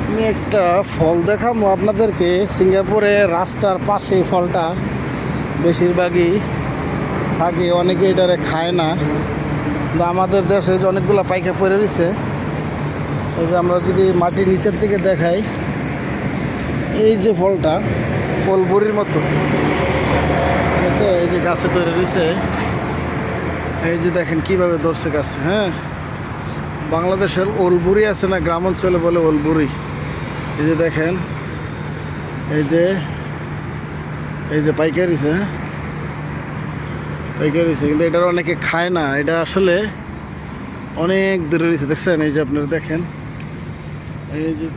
আমি একটা ফল দেখাবো আপনাদেরকে। সিঙ্গাপুরে রাস্তার পাশে ফলটা বেশিরভাগই থাকে, অনেকে এটারে খায় না। কিন্তু আমাদের দেশে যে অনেকগুলো পাইকা পড়ে রয়েছে, এই যে আমরা যদি মাটির নিচের থেকে দেখাই, এই যে ফলটা কলবরির মতো, ঠিক আছে, এই যে গাছে তৈরি রয়েছে, এই যে দেখেন কিভাবে ধরছে গাছে। হ্যাঁ, বাংলাদেশের ওলবুরি আছে না, গ্রাম অঞ্চলে বলে ওলবুরি। এই যে দেখেন, এই যে পাইকারি হয়েছে। হ্যাঁ, পাইকারি হয়েছে, কিন্তু এটার অনেকে খায় না। এটা আসলে অনেক দূরে রয়েছে, দেখছেন? এই যে আপনারা দেখেন, এই যে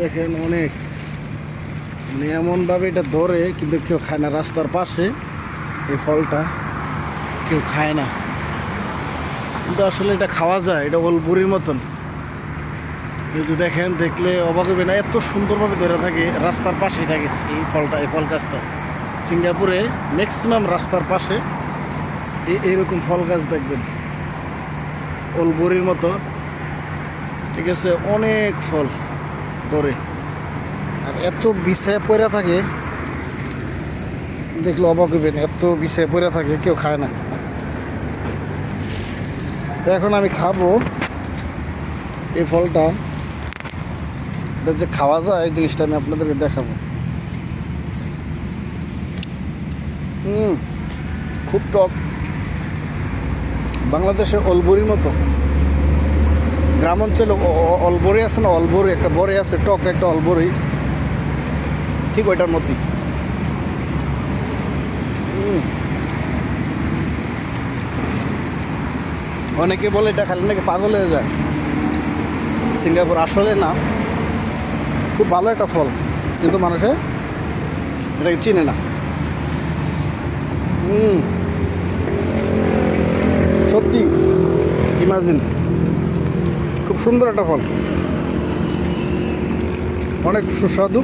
দেখেন অনেক, মানে এমনভাবে এটা ধরে, কিন্তু কেউ খায় না। রাস্তার পাশে এই ফলটা কেউ খায় না, কিন্তু আসলে এটা খাওয়া যায়। এটা ওলবুরির মতন। এই যে দেখেন, দেখলে অবাক হবে না, এত সুন্দরভাবে ধরে থাকে, রাস্তার পাশেই থাকে এই ফলটা, এই ফল গাছটা। সিঙ্গাপুরে ম্যাক্সিমাম রাস্তার পাশে এইরকম ফল গাছ দেখবেন, ওলবুরির মতো, ঠিক আছে, অনেক ফল ধরে। আর এত বিছায় পড়ে থাকে, দেখলে অবাক হইবেন, এত বিছায় পড়ে থাকে, কেউ খায় না। এখন আমি খাবো এই ফলটা, এটা যে খাওয়া যায় এই জিনিসটা আমি আপনাদেরকে দেখাবো। খুব টক, বাংলাদেশে অলবরির মতো। গ্রাম অঞ্চলে অলবরি আছে না, অলবরি একটা বড়ি আছে, টক একটা অলবরি, ঠিক ওইটার মতোই। অনেকে বলে এটা খেলে নাকি পাগল হয়ে যায়। সিঙ্গাপুর আসলে না, খুব ভালো একটা ফল, কিন্তু মানুষে এটাকে চিনে না। সত্যি ইমাজিন, খুব সুন্দর একটা ফল, অনেক সুস্বাদু।